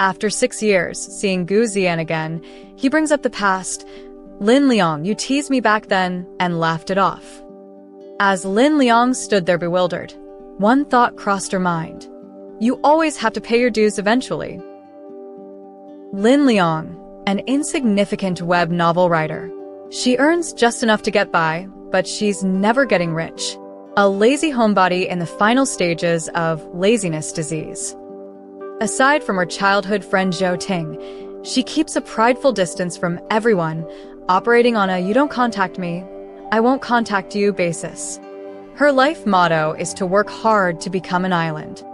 After 6 years, seeing Gu Zian again, he brings up the past. Lin Liang, you teased me back then, and laughed it off. As Lin Liang stood there bewildered, one thought crossed her mind. You always have to pay your dues eventually. Lin Liang, an insignificant web novel writer. She earns just enough to get by, but she's never getting rich. A lazy homebody in the final stages of laziness disease. Aside from her childhood friend Zhou Ting, she keeps a prideful distance from everyone, operating on a "you don't contact me, I won't contact you" basis. Her life motto is to work hard to become an island.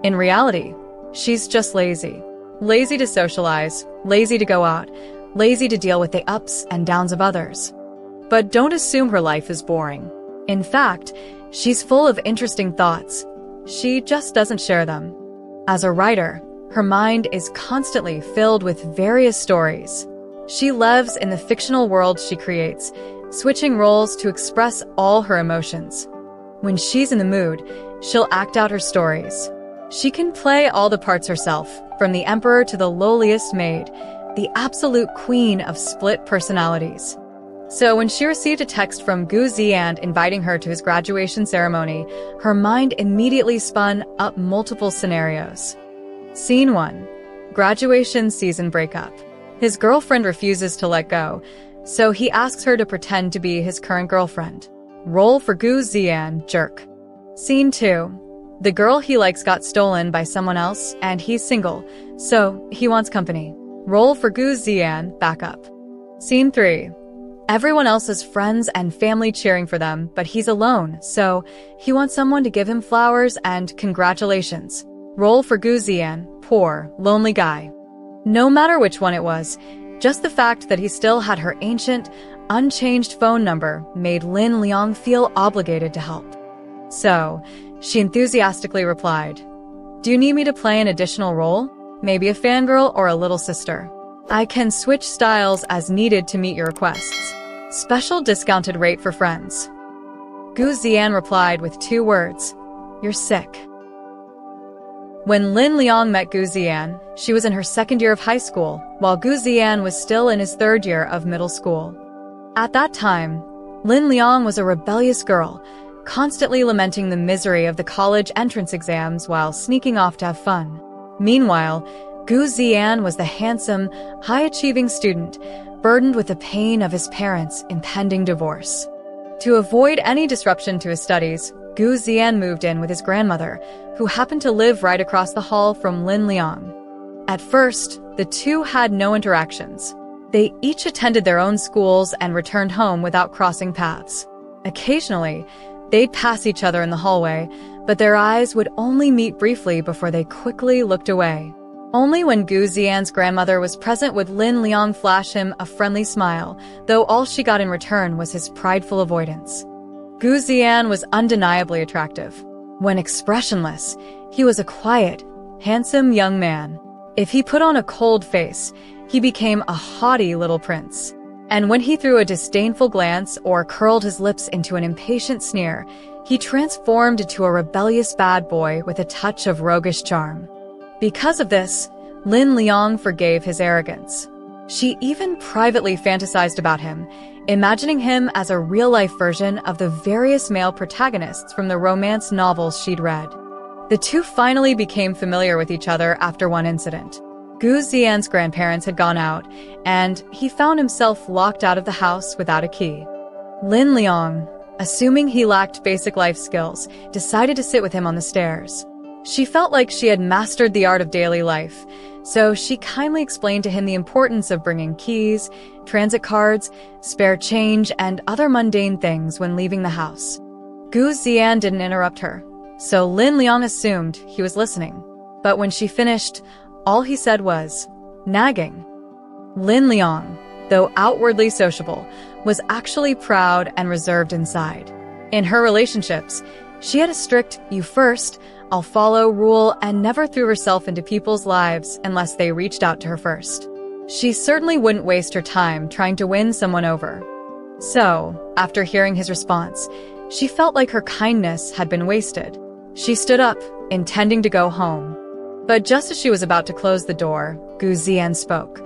In reality, she's just lazy. Lazy to socialize, lazy to go out, lazy to deal with the ups and downs of others. But don't assume her life is boring. In fact, she's full of interesting thoughts. She just doesn't share them. As a writer, her mind is constantly filled with various stories. She lives in the fictional world she creates, switching roles to express all her emotions. When she's in the mood, she'll act out her stories. She can play all the parts herself, from the emperor to the lowliest maid, the absolute queen of split personalities. So when she received a text from Gu Zian inviting her to his graduation ceremony, her mind immediately spun up multiple scenarios. Scene 1. Graduation season breakup. His girlfriend refuses to let go, so he asks her to pretend to be his current girlfriend. Role for Gu Zian, jerk. Scene 2. The girl he likes got stolen by someone else, and he's single, so he wants company. Role for Gu Zian, backup. Scene 3. Everyone else has friends and family cheering for them, but he's alone, so he wants someone to give him flowers and congratulations. Role for Gu Zian, poor, lonely guy. No matter which one it was, just the fact that he still had her ancient, unchanged phone number made Lin Liang feel obligated to help. So, she enthusiastically replied, "Do you need me to play an additional role? Maybe a fangirl or a little sister? I can switch styles as needed to meet your requests. Special discounted rate for friends." Gu Zian replied with 2 words, "You're sick." When Lin Liang met Gu Zian, she was in her 2nd year of high school, while Gu Zian was still in his 3rd year of middle school. At that time, Lin Liang was a rebellious girl, constantly lamenting the misery of the college entrance exams while sneaking off to have fun. Meanwhile, Gu Zian was the handsome, high-achieving student, burdened with the pain of his parents' impending divorce. To avoid any disruption to his studies, Gu Zian moved in with his grandmother, who happened to live right across the hall from Lin Liang. At first, the two had no interactions. They each attended their own schools and returned home without crossing paths. Occasionally, they'd pass each other in the hallway, but their eyes would only meet briefly before they quickly looked away. Only when Gu Zian's grandmother was present would Lin Liang flash him a friendly smile, though all she got in return was his prideful avoidance. Gu Zian was undeniably attractive. When expressionless, he was a quiet, handsome young man. If he put on a cold face, he became a haughty little prince. And when he threw a disdainful glance or curled his lips into an impatient sneer, he transformed into a rebellious bad boy with a touch of roguish charm. Because of this, Lin Liang forgave his arrogance. She even privately fantasized about him, imagining him as a real-life version of the various male protagonists from the romance novels she'd read. The two finally became familiar with each other after one incident. Gu Zian's grandparents had gone out, and he found himself locked out of the house without a key. Lin Liang, assuming he lacked basic life skills, decided to sit with him on the stairs. She felt like she had mastered the art of daily life, so she kindly explained to him the importance of bringing keys, transit cards, spare change, and other mundane things when leaving the house. Gu Zian didn't interrupt her, so Lin Liang assumed he was listening. But when she finished, all he said was, nagging. Lin Liang, though outwardly sociable, was actually proud and reserved inside. In her relationships, she had a strict, you first, I'll follow rule and never threw herself into people's lives unless they reached out to her first. She certainly wouldn't waste her time trying to win someone over. So, after hearing his response, she felt like her kindness had been wasted. She stood up, intending to go home. But just as she was about to close the door, Gu Ziyan spoke.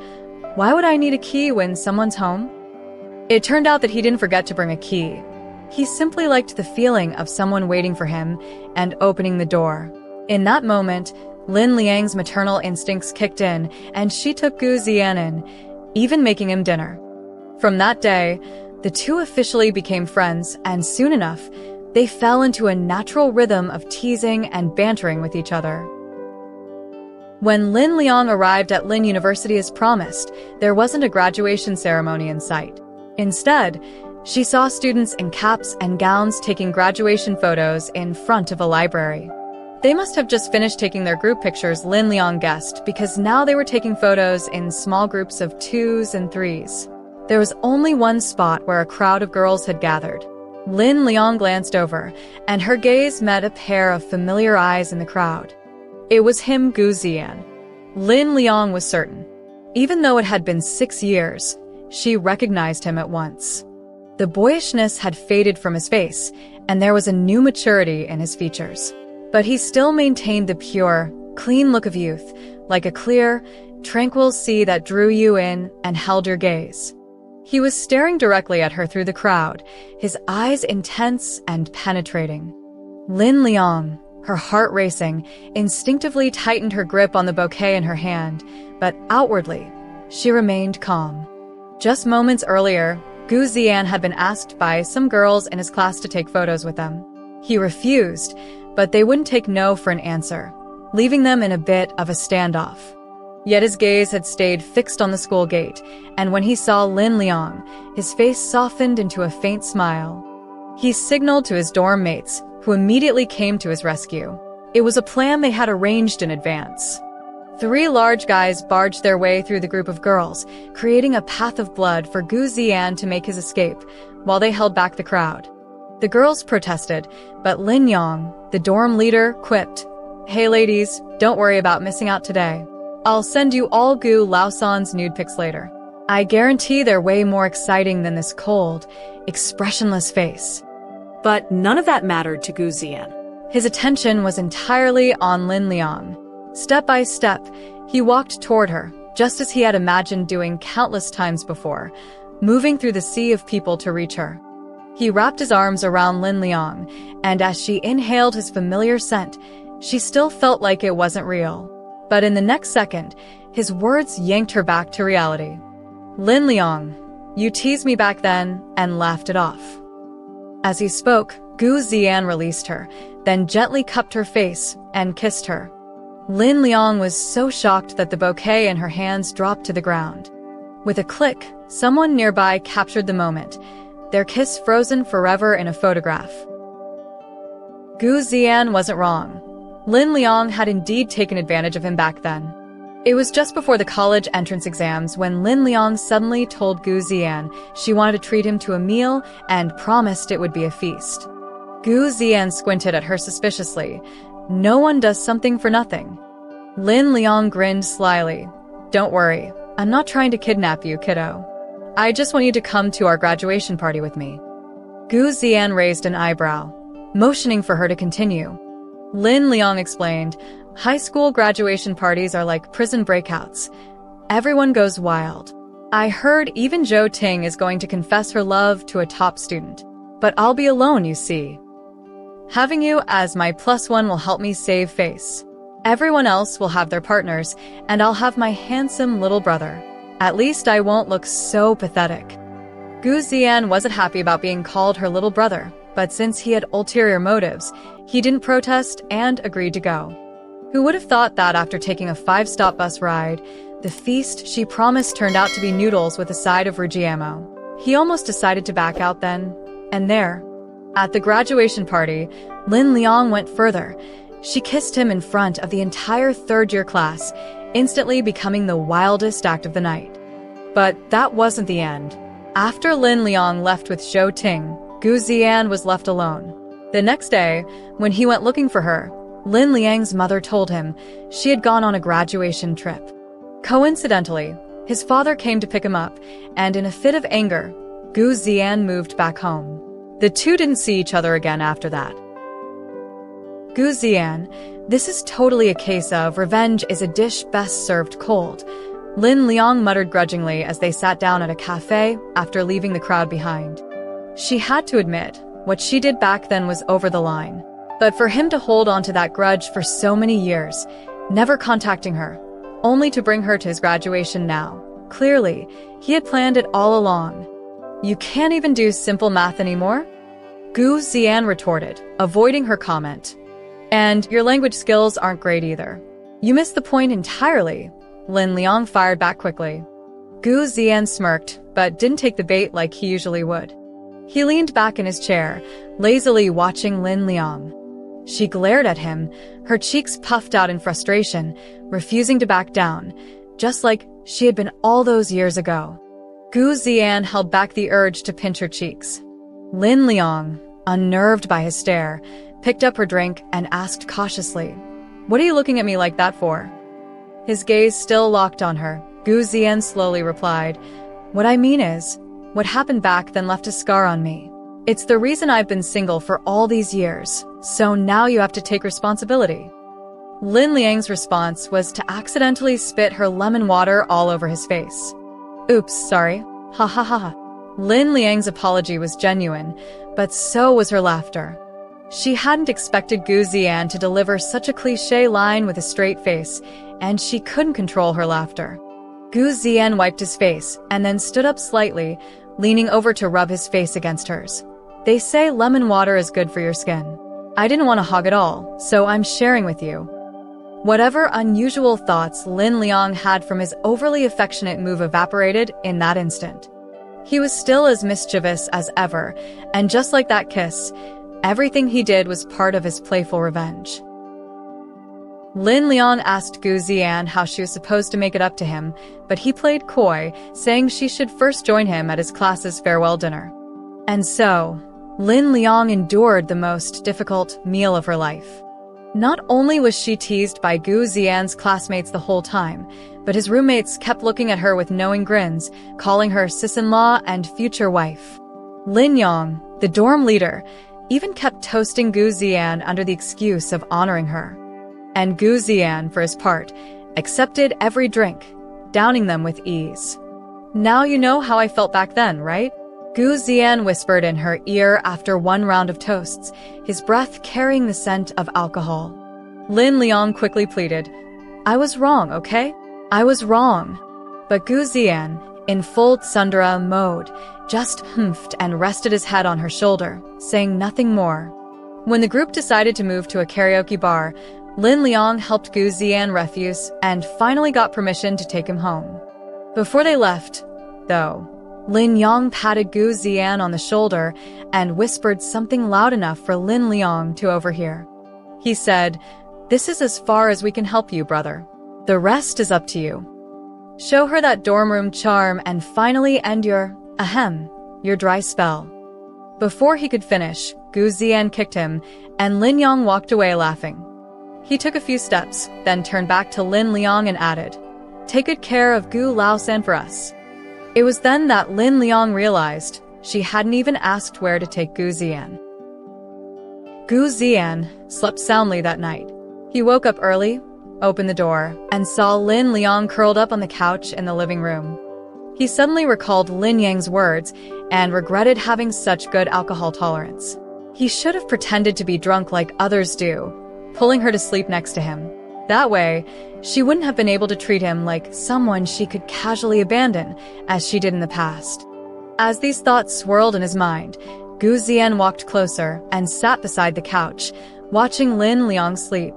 Why would I need a key when someone's home? It turned out that he didn't forget to bring a key. He simply liked the feeling of someone waiting for him and opening the door. In that moment, Lin Liang's maternal instincts kicked in, and she took Gu Ziyan in, even making him dinner. From that day, the two officially became friends, and soon enough, they fell into a natural rhythm of teasing and bantering with each other. When Lin Liang arrived at Lin University as promised, there wasn't a graduation ceremony in sight. Instead, she saw students in caps and gowns taking graduation photos in front of a library. They must have just finished taking their group pictures, Lin Liang guessed, because now they were taking photos in small groups of 2s and 3s. There was only one spot where a crowd of girls had gathered. Lin Liang glanced over, and her gaze met a pair of familiar eyes in the crowd. It was him, Gu Ziyan. Lin Liang was certain. Even though it had been 6 years, she recognized him at once. The boyishness had faded from his face, and there was a new maturity in his features. But he still maintained the pure, clean look of youth, like a clear, tranquil sea that drew you in and held your gaze. He was staring directly at her through the crowd, his eyes intense and penetrating. Lin Liang, her heart racing, instinctively tightened her grip on the bouquet in her hand, but outwardly, she remained calm. Just moments earlier, Gu Ziyan had been asked by some girls in his class to take photos with them. He refused, but they wouldn't take no for an answer, leaving them in a bit of a standoff. Yet his gaze had stayed fixed on the school gate, and when he saw Lin Liang, his face softened into a faint smile. He signaled to his dorm mates, who immediately came to his rescue. It was a plan they had arranged in advance. 3 large guys barged their way through the group of girls, creating a path of blood for Gu Ziyan to make his escape, while they held back the crowd. The girls protested, but Lin Liang, the dorm leader, quipped, "Hey ladies, don't worry about missing out today. I'll send you all Gu Laosan's nude pics later. I guarantee they're way more exciting than this cold, expressionless face." But none of that mattered to Gu Ziyan. His attention was entirely on Lin Liang. Step by step, he walked toward her, just as he had imagined doing countless times before, moving through the sea of people to reach her. He wrapped his arms around Lin Liang, and as she inhaled his familiar scent, she still felt like it wasn't real. But in the next second, his words yanked her back to reality. "Lin Liang, you teased me back then," and laughed it off. As he spoke, Gu Ziyan released her, then gently cupped her face and kissed her. Lin Liang was so shocked that the bouquet in her hands dropped to the ground. With a click, someone nearby captured the moment, their kiss frozen forever in a photograph. Gu Ziyan wasn't wrong. Lin Liang had indeed taken advantage of him back then. It was just before the college entrance exams when Lin Liang suddenly told Gu Ziyan she wanted to treat him to a meal and promised it would be a feast. Gu Ziyan squinted at her suspiciously. No one does something for nothing. Lin Liang grinned slyly. "Don't worry, I'm not trying to kidnap you, kiddo. I just want you to come to our graduation party with me." Gu Ziyan raised an eyebrow, motioning for her to continue. Lin Liang explained, "High school graduation parties are like prison breakouts. Everyone goes wild. I heard even Zhou Ting is going to confess her love to a top student. But I'll be alone, you see. Having you as my +1 will help me save face. Everyone else will have their partners, and I'll have my handsome little brother. At least I won't look so pathetic." Gu Ziyan wasn't happy about being called her little brother, but since he had ulterior motives, he didn't protest and agreed to go. Who would have thought that after taking a 5-stop bus ride, the feast she promised turned out to be noodles with a side of Rugiamo? He almost decided to back out then and there. At the graduation party, Lin Liang went further. She kissed him in front of the entire third-year class, instantly becoming the wildest act of the night. But that wasn't the end. After Lin Liang left with Zhou Ting, Gu Ziyan was left alone. The next day, when he went looking for her, Lin Liang's mother told him she had gone on a graduation trip. Coincidentally, his father came to pick him up, and in a fit of anger, Gu Ziyan moved back home. The two didn't see each other again after that. Gu Ziyan, This is totally a case of revenge is a dish best served cold. Lin Liang muttered grudgingly as they sat down at a cafe after leaving the crowd behind. She had to admit, what she did back then was over the line. But for him to hold on to that grudge for so many years, never contacting her, only to bring her to his graduation now, clearly, he had planned it all along. You can't even do simple math anymore? Gu Zian retorted, avoiding her comment. And your language skills aren't great either. You missed the point entirely. Lin Liang fired back quickly. Gu Zian smirked, but didn't take the bait like he usually would. He leaned back in his chair, lazily watching Lin Liang. She glared at him, her cheeks puffed out in frustration, refusing to back down, just like she had been all those years ago. Gu Zian held back the urge to pinch her cheeks. Lin Liang, unnerved by his stare, picked up her drink and asked cautiously, "What are you looking at me like that for?" His gaze still locked on her. Gu Zian slowly replied, "What I mean is, what happened back then left a scar on me. It's the reason I've been single for all these years, so now you have to take responsibility." Lin Liang's response was to accidentally spit her lemon water all over his face. "Oops, sorry. Ha ha ha ha." Lin Liang's apology was genuine, but so was her laughter. She hadn't expected Gu Zian to deliver such a cliché line with a straight face, and she couldn't control her laughter. Gu Zian wiped his face and then stood up slightly, leaning over to rub his face against hers. "They say lemon water is good for your skin. I didn't want to hog it all, so I'm sharing with you." Whatever unusual thoughts Lin Liang had from his overly affectionate move evaporated in that instant. He was still as mischievous as ever, and just like that kiss, everything he did was part of his playful revenge. Lin Liang asked Gu Zian how she was supposed to make it up to him, but he played coy, saying she should first join him at his class's farewell dinner. And so, Lin Liang endured the most difficult meal of her life. Not only was she teased by Gu Zian's classmates the whole time, but his roommates kept looking at her with knowing grins, calling her sis-in-law and future wife. Lin Yang, the dorm leader, even kept toasting Gu Zian under the excuse of honoring her. And Gu Zian, for his part, accepted every drink, downing them with ease. "Now you know how I felt back then, right?" Gu Zian whispered in her ear after one round of toasts, his breath carrying the scent of alcohol. Lin Liang quickly pleaded, "I was wrong, okay? I was wrong." But Gu Zian, in full tsundere mode, just humphed and rested his head on her shoulder, saying nothing more. When the group decided to move to a karaoke bar, Lin Liang helped Gu Zian refuse and finally got permission to take him home. Before they left, though, Lin Yang patted Gu Zian on the shoulder and whispered something loud enough for Lin Liang to overhear. He said, "This is as far as we can help you, brother. The rest is up to you. Show her that dorm room charm and finally end your dry spell." Before he could finish, Gu Zian kicked him, and Lin Yang walked away laughing. He took a few steps, then turned back to Lin Liang and added, "Take good care of Gu Laosan for us." It was then that Lin Liang realized she hadn't even asked where to take Gu Zian. Gu Zian slept soundly that night. He woke up early, opened the door, and saw Lin Liang curled up on the couch in the living room. He suddenly recalled Lin Yang's words and regretted having such good alcohol tolerance. He should have pretended to be drunk like others do, pulling her to sleep next to him. That way, she wouldn't have been able to treat him like someone she could casually abandon, as she did in the past. As these thoughts swirled in his mind, Gu Zian walked closer and sat beside the couch, watching Lin Liang sleep.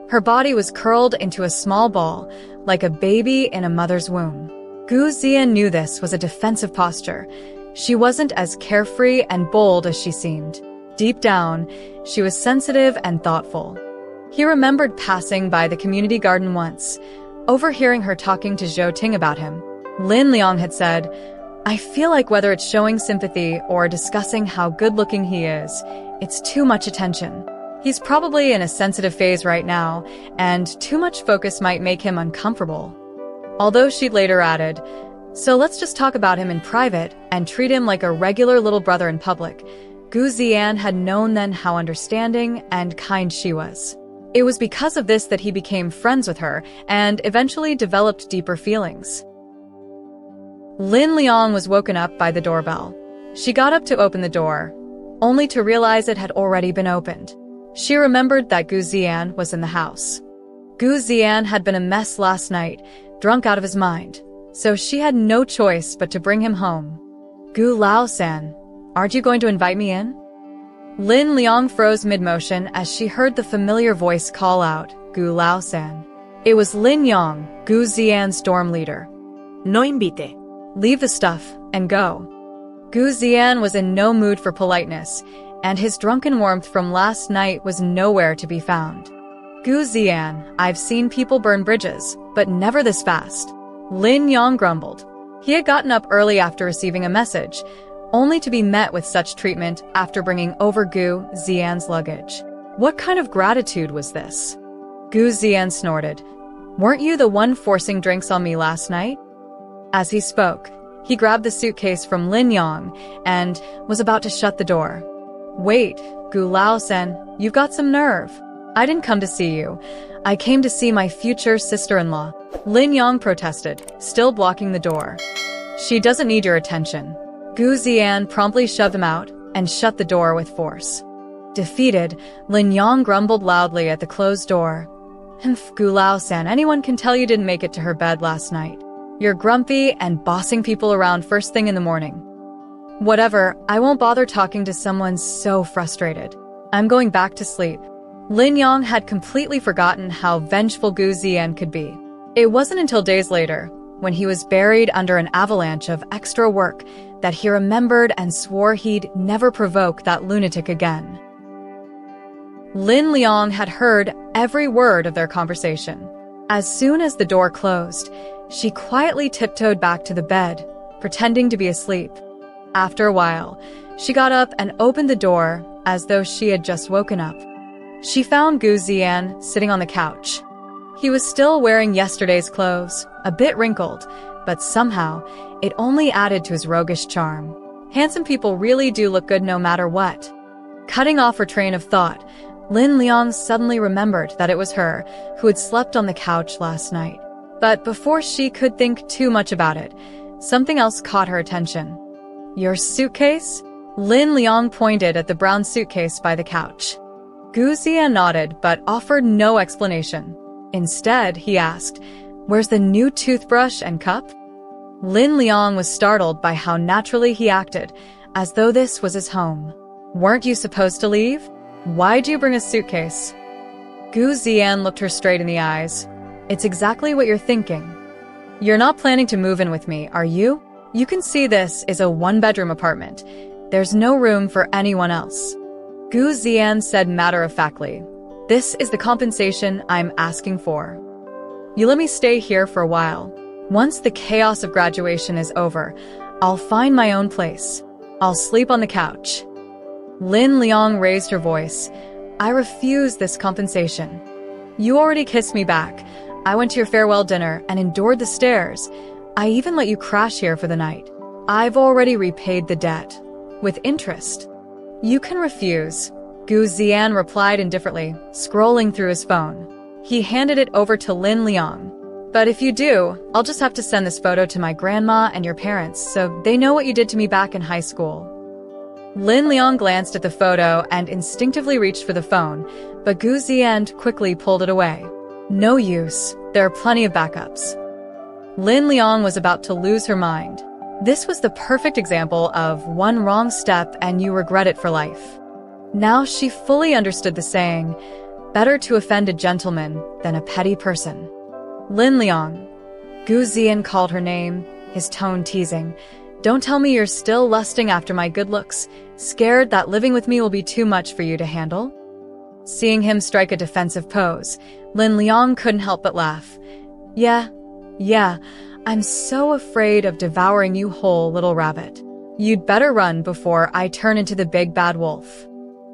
Her body was curled into a small ball, like a baby in a mother's womb. Gu Zian knew this was a defensive posture. She wasn't as carefree and bold as she seemed. Deep down, she was sensitive and thoughtful. He remembered passing by the community garden once, overhearing her talking to Zhou Ting about him. Lin Liang had said, "I feel like whether it's showing sympathy or discussing how good-looking he is, it's too much attention. He's probably in a sensitive phase right now, and too much focus might make him uncomfortable." Although she'd later added, "So let's just talk about him in private and treat him like a regular little brother in public." Gu Zian had known then how understanding and kind she was. It was because of this that he became friends with her and eventually developed deeper feelings. Lin Liang was woken up by the doorbell. She got up to open the door, only to realize it had already been opened. She remembered that Gu Ziyan was in the house. Gu Ziyan had been a mess last night, drunk out of his mind, so she had no choice but to bring him home. Gu Lao-san, aren't you going to invite me in? Lin Liang froze mid-motion as she heard the familiar voice call out, Gu Lao-san. It was Lin Yang, Gu Ziyan's dorm leader. No invite. Leave the stuff and go. Gu Ziyan was in no mood for politeness, and his drunken warmth from last night was nowhere to be found. Gu Ziyan, I've seen people burn bridges, but never this fast. Lin Yang grumbled. He had gotten up early after receiving a message, only to be met with such treatment after bringing over Gu Ziyan's luggage. What kind of gratitude was this? Gu Ziyan snorted. Weren't you the one forcing drinks on me last night? As he spoke, he grabbed the suitcase from Lin Yang and was about to shut the door. Wait, Gu Lao-san, you've got some nerve. I didn't come to see you. I came to see my future sister-in-law. Lin Yang protested, still blocking the door. She doesn't need your attention. Gu Ziyan promptly shoved him out and shut the door with force. Defeated, Lin Yang grumbled loudly at the closed door. Humph, Gu Lao-san, anyone can tell you didn't make it to her bed last night. You're grumpy and bossing people around first thing in the morning. Whatever, I won't bother talking to someone so frustrated. I'm going back to sleep. Lin Yang had completely forgotten how vengeful Gu Ziyan could be. It wasn't until days later, when he was buried under an avalanche of extra work, that he remembered and swore he'd never provoke that lunatic again. Lin Liang had heard every word of their conversation. As soon as the door closed, she quietly tiptoed back to the bed, pretending to be asleep. After a while, she got up and opened the door as though she had just woken up. She found Gu Ziyan sitting on the couch. He was still wearing yesterday's clothes, a bit wrinkled, but somehow it only added to his roguish charm. Handsome people really do look good no matter what. Cutting off her train of thought, Lin Liang suddenly remembered that it was her who had slept on the couch last night. But before she could think too much about it, something else caught her attention. Your suitcase? Lin Liang pointed at the brown suitcase by the couch. Gu Ziyan nodded but offered no explanation. Instead, he asked, Where's the new toothbrush and cup? Lin Liang was startled by how naturally he acted, as though this was his home. Weren't you supposed to leave? Why'd you bring a suitcase? Gu Ziyan looked her straight in the eyes. It's exactly what you're thinking. You're not planning to move in with me, are you? You can see this is a one-bedroom apartment. There's no room for anyone else. Gu Ziyan said matter-of-factly, This is the compensation I'm asking for. You let me stay here for a while. Once the chaos of graduation is over, I'll find my own place. I'll sleep on the couch. Lin Liang raised her voice. I refuse this compensation. You already kissed me back. I went to your farewell dinner and endured the stares. I even let you crash here for the night. I've already repaid the debt. With interest. You can refuse. Gu Ziyan replied indifferently, scrolling through his phone. He handed it over to Lin Liang. But if you do, I'll just have to send this photo to my grandma and your parents so they know what you did to me back in high school. Lin Liang glanced at the photo and instinctively reached for the phone, but Gu Ziyan quickly pulled it away. No use. There are plenty of backups. Lin Liang was about to lose her mind. This was the perfect example of one wrong step and you regret it for life. Now she fully understood the saying, better to offend a gentleman than a petty person. Lin Liang. Gu Ziyan called her name, his tone teasing. Don't tell me you're still lusting after my good looks, scared that living with me will be too much for you to handle? Seeing him strike a defensive pose, Lin Liang couldn't help but laugh. Yeah, I'm so afraid of devouring you whole, little rabbit. You'd better run before I turn into the big bad wolf.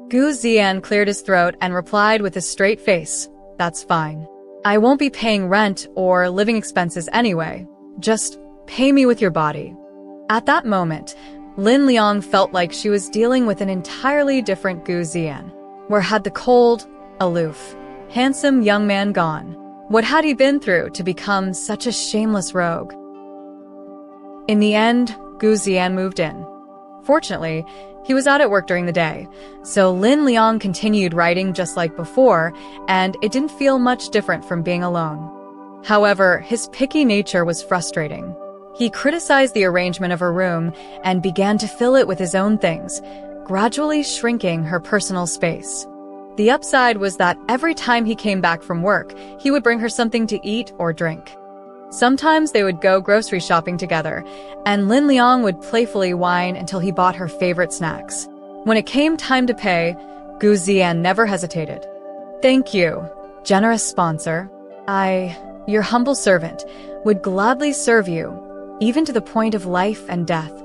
Gu Ziyan cleared his throat and replied with a straight face, That's fine. I won't be paying rent or living expenses anyway. Just pay me with your body. At that moment, Lin Liang felt like she was dealing with an entirely different Gu Ziyan, where had the cold, aloof, handsome young man gone. What had he been through to become such a shameless rogue? In the end, Gu Ziyan moved in. Fortunately, he was out at work during the day, so Lin Liang continued writing just like before, and it didn't feel much different from being alone. However, his picky nature was frustrating. He criticized the arrangement of her room and began to fill it with his own things, gradually shrinking her personal space. The upside was that every time he came back from work, he would bring her something to eat or drink. Sometimes they would go grocery shopping together, and Lin Liang would playfully whine until he bought her favorite snacks. When it came time to pay, Gu Ziyan never hesitated. "Thank you, generous sponsor. Your humble servant, would gladly serve you, even to the point of life and death,"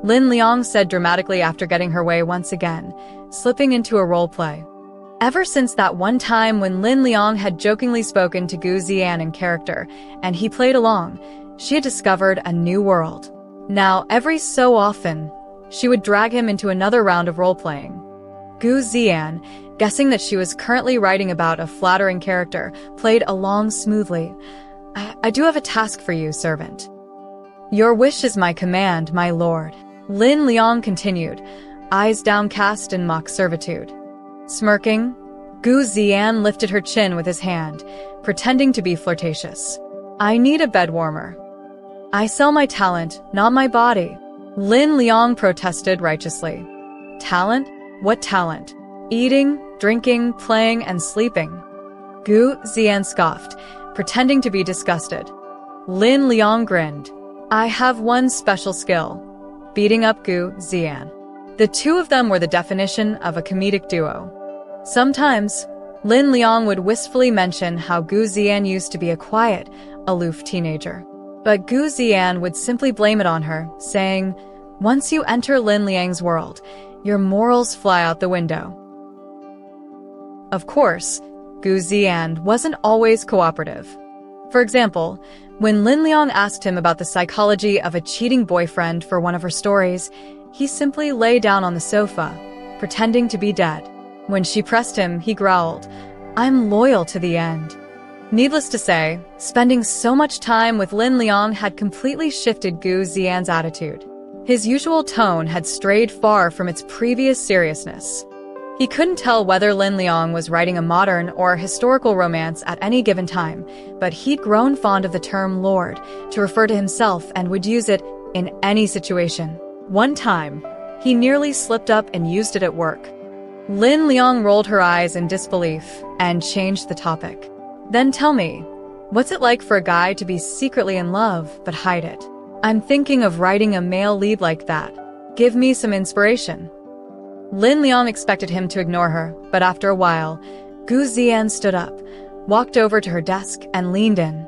Lin Liang said dramatically after getting her way once again, slipping into a role play. Ever since that one time when Lin Liang had jokingly spoken to Gu Ziyan in character, and he played along, she had discovered a new world. Now, every so often, she would drag him into another round of role-playing. Gu Ziyan, guessing that she was currently writing about a flattering character, played along smoothly. I do have a task for you, servant." "Your wish is my command, my lord," Lin Liang continued, eyes downcast in mock servitude. Smirking, Gu Ziyan lifted her chin with his hand, pretending to be flirtatious. "I need a bed warmer." "I sell my talent, not my body," Lin Liang protested righteously. "Talent? What talent? Eating, drinking, playing, and sleeping." Gu Ziyan scoffed, pretending to be disgusted. Lin Liang grinned. "I have one special skill, beating up Gu Ziyan." The two of them were the definition of a comedic duo. Sometimes, Lin Liang would wistfully mention how Gu Ziyan used to be a quiet, aloof teenager. But Gu Ziyan would simply blame it on her, saying, "Once you enter Lin Liang's world, your morals fly out the window." Of course, Gu Ziyan wasn't always cooperative. For example, when Lin Liang asked him about the psychology of a cheating boyfriend for one of her stories, he simply lay down on the sofa, pretending to be dead. When she pressed him, he growled, "I'm loyal to the end." Needless to say, spending so much time with Lin Liang had completely shifted Gu Ziyan's attitude. His usual tone had strayed far from its previous seriousness. He couldn't tell whether Lin Liang was writing a modern or historical romance at any given time, but he'd grown fond of the term lord to refer to himself and would use it in any situation. One time, he nearly slipped up and used it at work. Lin Liang rolled her eyes in disbelief and changed the topic. "Then tell me, what's it like for a guy to be secretly in love but hide it? I'm thinking of writing a male lead like that. Give me some inspiration." Lin Liang expected him to ignore her, but after a while, Gu Ziyan stood up, walked over to her desk, and leaned in.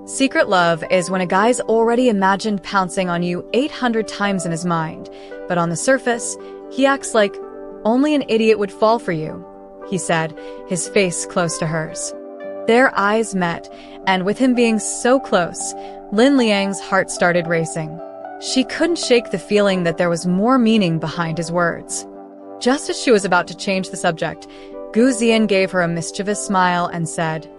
Secret love is when a guy's already imagined pouncing on you 800 times in his mind, but on the surface, he acts like only an idiot would fall for you, he said, his face close to hers. Their eyes met, and with him being so close, Lin Liang's heart started racing. She couldn't shake the feeling that there was more meaning behind his words. Just as she was about to change the subject, Gu Ziyan gave her a mischievous smile and said,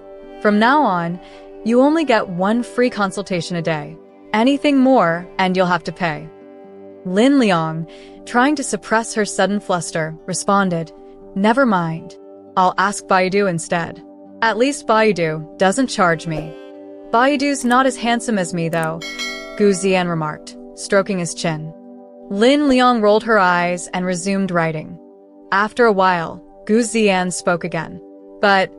"From now on, you only get one free consultation a day. Anything more, and you'll have to pay." Lin Liang, trying to suppress her sudden fluster, responded, "Never mind. I'll ask Baidu instead. At least Baidu doesn't charge me." "Baidu's not as handsome as me, though," Gu Ziyan remarked, stroking his chin. Lin Liang rolled her eyes and resumed writing. After a while, Gu Ziyan spoke again. "But,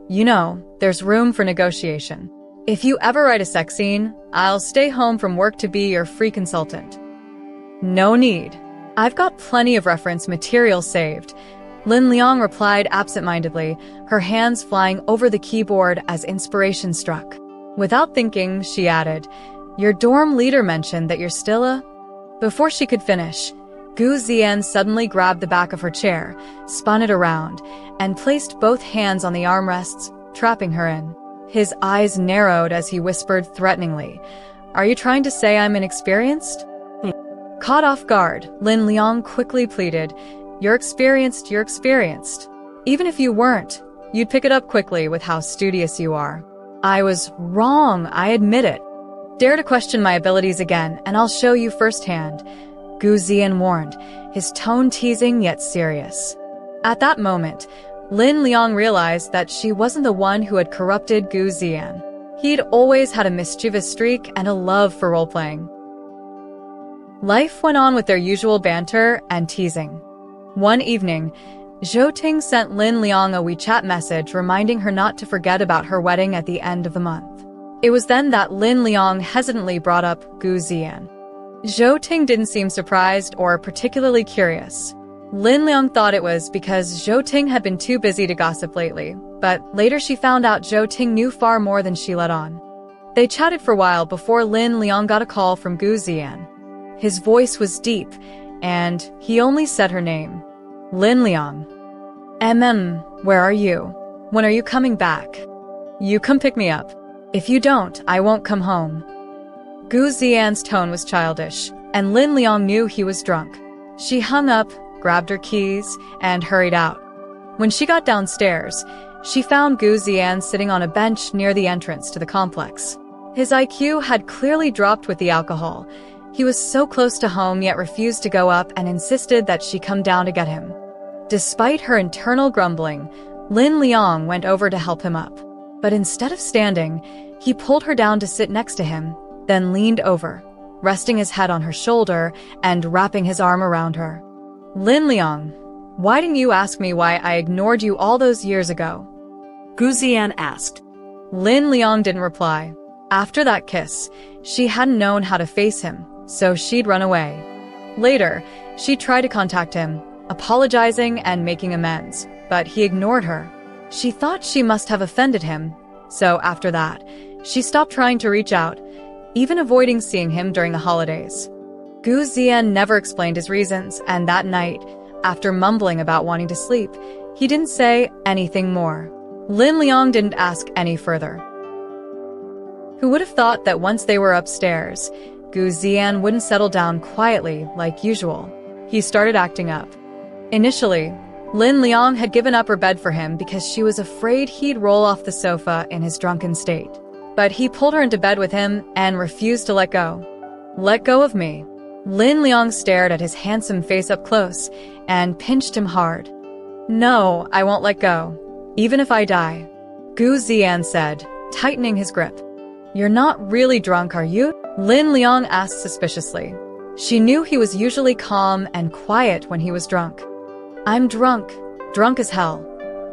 there's room for negotiation. If you ever write a sex scene, I'll stay home from work to be your free consultant." "No need. I've got plenty of reference material saved," Lin Liang replied absent-mindedly, her hands flying over the keyboard as inspiration struck. Without thinking, she added, "Your dorm leader mentioned that you're still a—" Before she could finish, Gu Ziyan suddenly grabbed the back of her chair, spun it around, and placed both hands on the armrests, trapping her in. His eyes narrowed as he whispered threateningly, "Are you trying to say I'm inexperienced?" Caught off guard, Lin Liang quickly pleaded, You're experienced. Even if you weren't, You'd pick it up quickly with how studious you are. I was wrong, I admit it. Dare to question my abilities again, and I'll show you firsthand, Gu Ziyan warned, his tone teasing yet serious. At that moment, Lin Liang realized that she wasn't the one who had corrupted Gu Ziyan. He'd always had a mischievous streak and a love for role-playing. Life went on with their usual banter and teasing. One evening, Zhou Ting sent Lin Liang a WeChat message reminding her not to forget about her wedding at the end of the month. It was then that Lin Liang hesitantly brought up Gu Ziyan. Zhou Ting didn't seem surprised or particularly curious. Lin Liang thought it was because Zhou Ting had been too busy to gossip lately, but later she found out Zhou Ting knew far more than she let on. They chatted for a while before Lin Liang got a call from Gu Ziyan. His voice was deep, and he only said her name. Lin Liang. Where are you? When are you coming back? You come pick me up. If you don't, I won't come home. Gu Ziyan's tone was childish, and Lin Liang knew he was drunk. She hung up, grabbed her keys, and hurried out. When she got downstairs, she found Gu Ziyan sitting on a bench near the entrance to the complex. His IQ had clearly dropped with the alcohol. He was so close to home yet refused to go up and insisted that she come down to get him. Despite her internal grumbling, Lin Liang went over to help him up. But instead of standing, he pulled her down to sit next to him, then leaned over, resting his head on her shoulder and wrapping his arm around her. Lin Liang, why didn't you ask me why I ignored you all those years ago? Gu Ziyan asked. Lin Liang didn't reply. After that kiss, she hadn't known how to face him, so she'd run away. Later, she tried to contact him, apologizing and making amends, but he ignored her. She thought she must have offended him, so after that, she stopped trying to reach out, even avoiding seeing him during the holidays. Gu Ziyan never explained his reasons, and that night, after mumbling about wanting to sleep, he didn't say anything more. Lin Liang didn't ask any further. Who would have thought that once they were upstairs, Gu Ziyan wouldn't settle down quietly like usual. He started acting up. Initially, Lin Liang had given up her bed for him because she was afraid he'd roll off the sofa in his drunken state. But he pulled her into bed with him and refused to let go. Let go of me. Lin Liang stared at his handsome face up close and pinched him hard. No, I won't let go. Even if I die. Gu Ziyan said, tightening his grip. You're not really drunk, are you? Lin Liang asked suspiciously. She knew he was usually calm and quiet when he was drunk. I'm drunk as hell,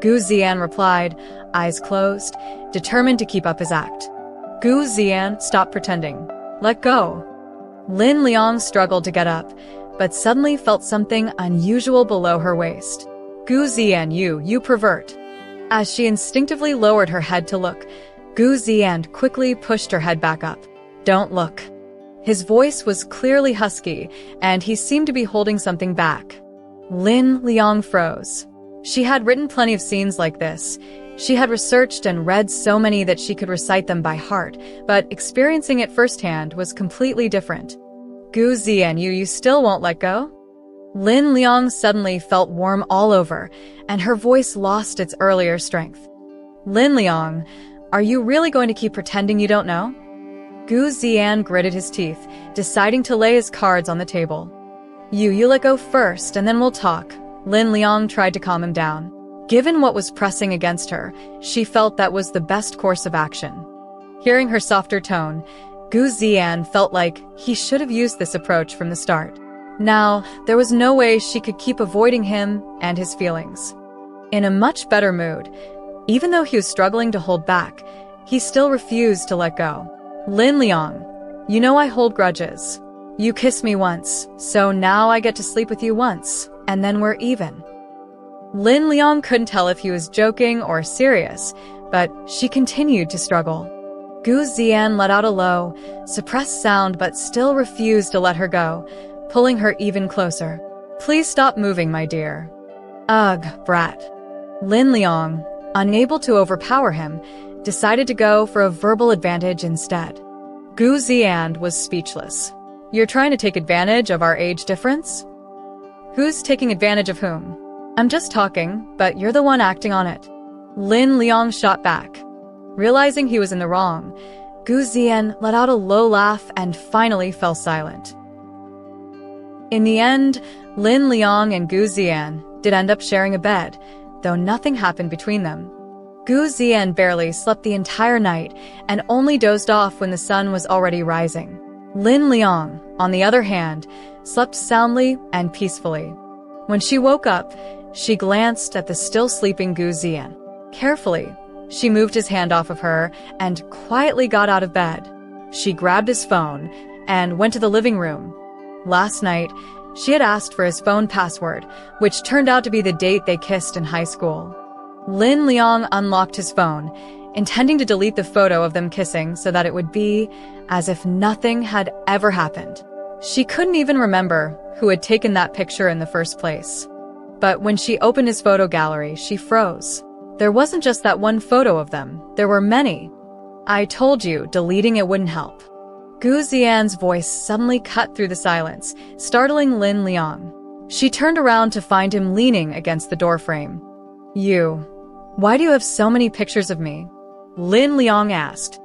Gu Ziyan replied, eyes closed, determined to keep up his act. Gu Ziyan, stop pretending. Let go. Lin Liang struggled to get up, but suddenly felt something unusual below her waist. Gu Ziyan, you pervert. As she instinctively lowered her head to look, Gu Ziyan quickly pushed her head back up. Don't look. His voice was clearly husky, and he seemed to be holding something back. Lin Liang froze. She had written plenty of scenes like this. She had researched and read so many that she could recite them by heart, but experiencing it firsthand was completely different. Gu Ziyan, you still won't let go? Lin Liang suddenly felt warm all over, and her voice lost its earlier strength. Lin Liang, are you really going to keep pretending you don't know? Gu Ziyan gritted his teeth, deciding to lay his cards on the table. You let go first, and then we'll talk. Lin Liang tried to calm him down. Given what was pressing against her, she felt that was the best course of action. Hearing her softer tone, Gu Ziyan felt like he should have used this approach from the start. Now, there was no way she could keep avoiding him and his feelings. In a much better mood, even though he was struggling to hold back, he still refused to let go. Lin Liang, you know I hold grudges. You kissed me once, so now I get to sleep with you once, and then we're even. Lin Liang couldn't tell if he was joking or serious, but she continued to struggle. Gu Ziyan let out a low, suppressed sound but still refused to let her go, pulling her even closer. Please stop moving, my dear. Ugh, brat. Lin Liang, unable to overpower him, decided to go for a verbal advantage instead. Gu Ziyan was speechless. You're trying to take advantage of our age difference? Who's taking advantage of whom? I'm just talking, but you're the one acting on it. Lin Liang shot back. Realizing he was in the wrong, Gu Ziyan let out a low laugh and finally fell silent. In the end, Lin Liang and Gu Ziyan did end up sharing a bed, though nothing happened between them. Gu Ziyan barely slept the entire night and only dozed off when the sun was already rising. Lin Liang, on the other hand, slept soundly and peacefully. When she woke up, she glanced at the still sleeping Gu Ziyan. Carefully, she moved his hand off of her and quietly got out of bed. She grabbed his phone and went to the living room. Last night, she had asked for his phone password, which turned out to be the date they kissed in high school. Lin Liang unlocked his phone, intending to delete the photo of them kissing so that it would be as if nothing had ever happened. She couldn't even remember who had taken that picture in the first place. But when she opened his photo gallery, she froze. There wasn't just that one photo of them, there were many. I told you, deleting it wouldn't help. Gu Ziyan's voice suddenly cut through the silence, startling Lin Liang. She turned around to find him leaning against the doorframe. Why do you have so many pictures of me? Lin Liang asked.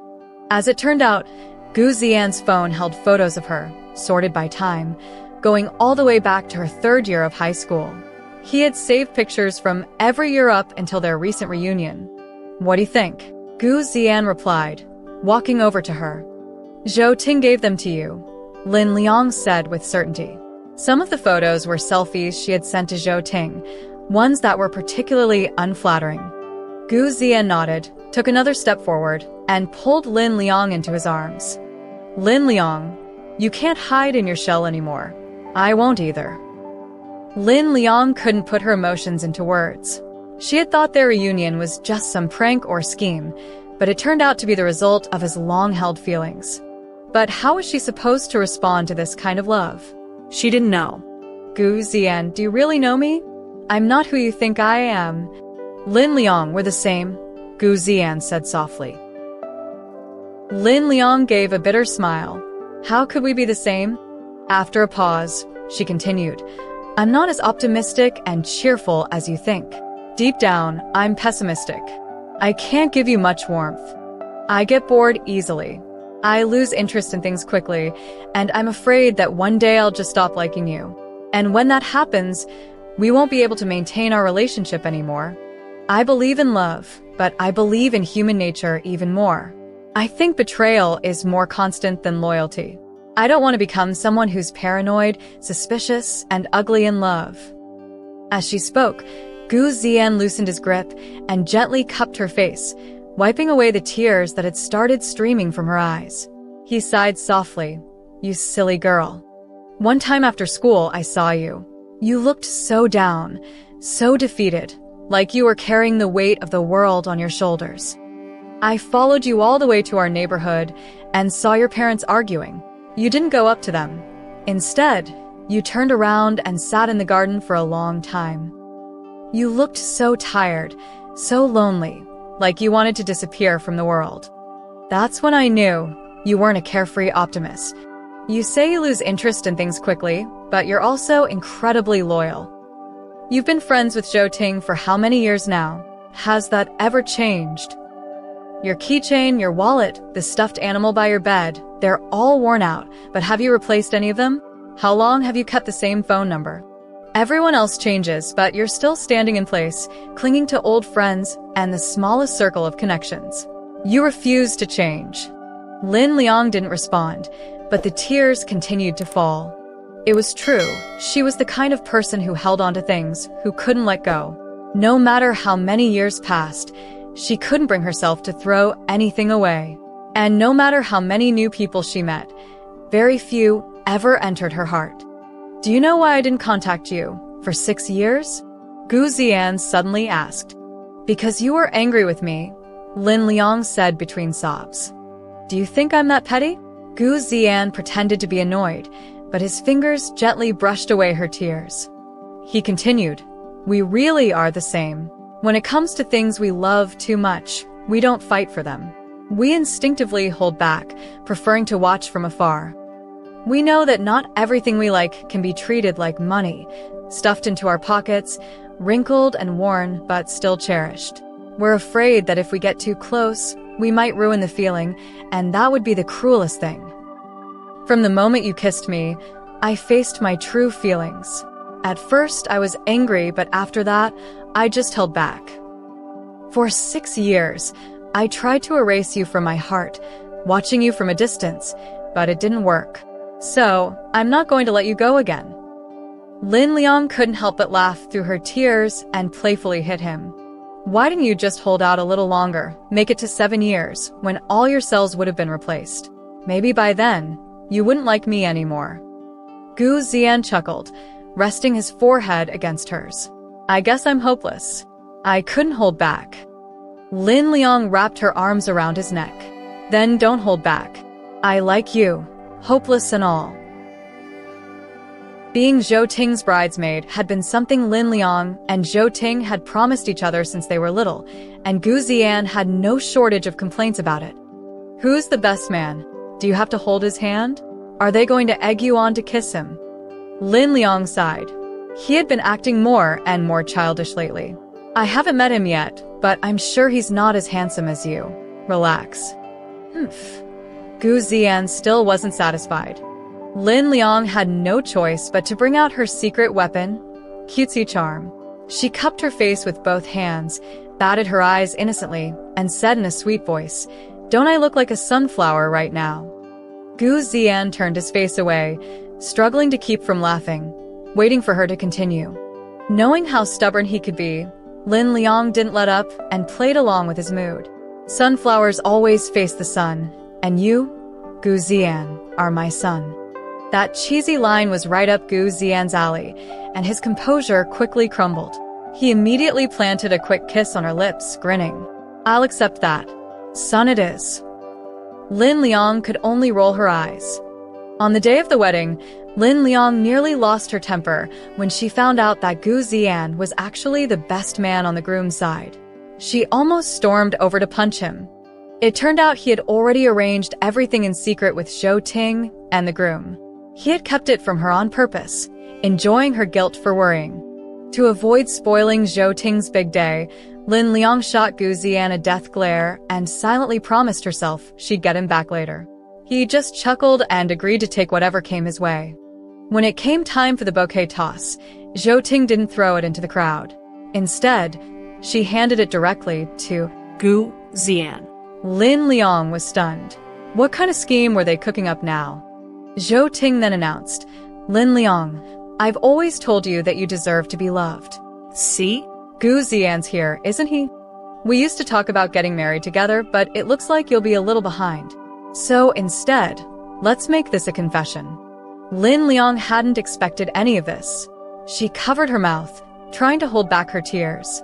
As it turned out, Gu Ziyan's phone held photos of her, sorted by time, going all the way back to her 3rd year of high school. He had saved pictures from every year up until their recent reunion. What do you think? Gu Ziyan replied, walking over to her. Zhou Ting gave them to you, Lin Liang said with certainty. Some of the photos were selfies she had sent to Zhou Ting, ones that were particularly unflattering. Gu Ziyan nodded, took another step forward, and pulled Lin Liang into his arms. Lin Liang, you can't hide in your shell anymore. I won't either. Lin Liang couldn't put her emotions into words. She had thought their reunion was just some prank or scheme, but it turned out to be the result of his long-held feelings. But how was she supposed to respond to this kind of love? She didn't know. Gu Ziyan, do you really know me? I'm not who you think I am. Lin Liang, we're the same, Gu Ziyan said softly. Lin Liang gave a bitter smile. How could we be the same? After a pause, she continued, I'm not as optimistic and cheerful as you think. Deep down, I'm pessimistic. I can't give you much warmth. I get bored easily. I lose interest in things quickly, and I'm afraid that one day I'll just stop liking you. And when that happens, we won't be able to maintain our relationship anymore. I believe in love, but I believe in human nature even more. I think betrayal is more constant than loyalty. I don't want to become someone who's paranoid, suspicious, and ugly in love. As she spoke, Gu Ziyan loosened his grip and gently cupped her face, wiping away the tears that had started streaming from her eyes. He sighed softly. You silly girl. One time after school, I saw you. You looked so down, so defeated, like you were carrying the weight of the world on your shoulders. I followed you all the way to our neighborhood and saw your parents arguing. You didn't go up to them. Instead, you turned around and sat in the garden for a long time. You looked so tired, so lonely, like you wanted to disappear from the world. That's when I knew you weren't a carefree optimist. You say you lose interest in things quickly, but you're also incredibly loyal. You've been friends with Zhou Ting for how many years now? Has that ever changed? Your keychain, your wallet, the stuffed animal by your bed, they're all worn out, but have you replaced any of them? How long have you kept the same phone number? Everyone else changes, but you're still standing in place, clinging to old friends and the smallest circle of connections. You refuse to change. Lin Liang didn't respond, but the tears continued to fall. It was true, she was the kind of person who held on to things, who couldn't let go. No matter how many years passed, she couldn't bring herself to throw anything away. And no matter how many new people she met, very few ever entered her heart. Do you know why I didn't contact you for 6 years? Gu Ziyan suddenly asked. Because you were angry with me, Lin Liang said between sobs. Do you think I'm that petty? Gu Ziyan pretended to be annoyed, but his fingers gently brushed away her tears. He continued, we really are the same. When it comes to things we love too much, we don't fight for them. We instinctively hold back, preferring to watch from afar. We know that not everything we like can be treated like money, stuffed into our pockets, wrinkled and worn but still cherished. We're afraid that if we get too close, we might ruin the feeling, and that would be the cruelest thing. From the moment you kissed me, I faced my true feelings. At first, I was angry, but after that, I just held back. For 6 years, I tried to erase you from my heart, watching you from a distance, but it didn't work. So, I'm not going to let you go again. Lin Liang couldn't help but laugh through her tears and playfully hit him. Why didn't you just hold out a little longer, make it to 7 years, when all your cells would have been replaced? Maybe by then, you wouldn't like me anymore. Gu Zian chuckled, resting his forehead against hers. I guess I'm hopeless. I couldn't hold back. Lin Liang wrapped her arms around his neck. Then don't hold back. I like you, hopeless and all. Being Zhou Ting's bridesmaid had been something Lin Liang and Zhou Ting had promised each other since they were little, and Gu Zian had no shortage of complaints about it. Who's the best man? Do you have to hold his hand? Are they going to egg you on to kiss him? Lin Liang sighed. He had been acting more and more childish lately. I haven't met him yet, but I'm sure he's not as handsome as you. Relax. Humph. Gu Zian still wasn't satisfied. Lin Liang had no choice but to bring out her secret weapon, cutesy charm. She cupped her face with both hands, batted her eyes innocently, and said in a sweet voice, "Don't I look like a sunflower right now?" Gu Zian turned his face away, struggling to keep from laughing, waiting for her to continue. Knowing how stubborn he could be, Lin Liang didn't let up and played along with his mood. Sunflowers always face the sun, and you, Gu Zian, are my sun. That cheesy line was right up Gu Zian's alley, and his composure quickly crumbled. He immediately planted a quick kiss on her lips, grinning. I'll accept that. Son it is. Lin Liang could only roll her eyes. On the day of the wedding, Lin Liang nearly lost her temper when she found out that Gu Zian was actually the best man on the groom's side. She almost stormed over to punch him. It turned out he had already arranged everything in secret with Zhou Ting and the groom. He had kept it from her on purpose, enjoying her guilt for worrying. To avoid spoiling Zhou Ting's big day, Lin Liang shot Gu Zian a death glare and silently promised herself she'd get him back later. He just chuckled and agreed to take whatever came his way. When it came time for the bouquet toss, Zhou Ting didn't throw it into the crowd. Instead, she handed it directly to Gu Zian. Lin Liang was stunned. What kind of scheme were they cooking up now? Zhou Ting then announced, Lin Liang, I've always told you that you deserve to be loved. See? Gu Zian's here, isn't he? We used to talk about getting married together, but it looks like you'll be a little behind. So instead, let's make this a confession. Lin Liang hadn't expected any of this. She covered her mouth, trying to hold back her tears.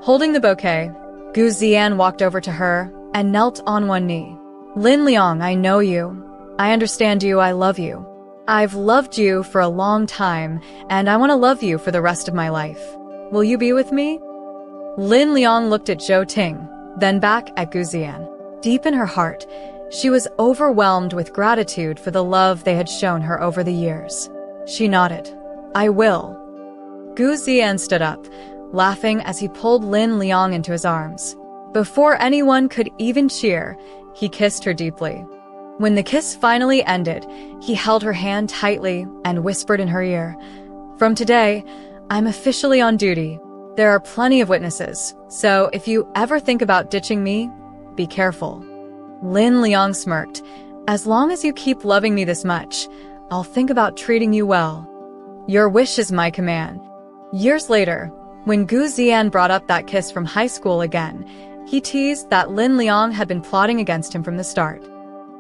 Holding the bouquet, Gu Zian walked over to her and knelt on one knee. Lin Liang, I know you. I understand you, I love you. I've loved you for a long time, and I want to love you for the rest of my life. Will you be with me? Lin Liang looked at Zhou Ting, then back at Gu Zian. Deep in her heart, she was overwhelmed with gratitude for the love they had shown her over the years. She nodded. I will. Gu Zian stood up, laughing as he pulled Lin Liang into his arms. Before anyone could even cheer, he kissed her deeply. When the kiss finally ended, he held her hand tightly and whispered in her ear, From today, I'm officially on duty. There are plenty of witnesses, so if you ever think about ditching me, be careful. Lin Liang smirked. As long as you keep loving me this much, I'll think about treating you well. Your wish is my command. Years later, when Gu Zian brought up that kiss from high school again, he teased that Lin Liang had been plotting against him from the start.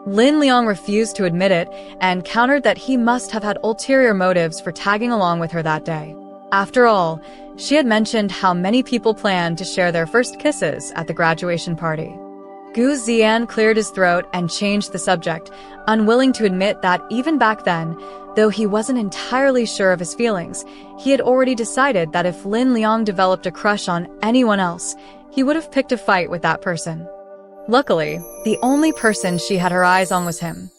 Lin Liang refused to admit it and countered that he must have had ulterior motives for tagging along with her that day. After all, she had mentioned how many people planned to share their first kisses at the graduation party. Gu Zian cleared his throat and changed the subject, unwilling to admit that even back then, though he wasn't entirely sure of his feelings, he had already decided that if Lin Liang developed a crush on anyone else, he would have picked a fight with that person. Luckily, the only person she had her eyes on was him.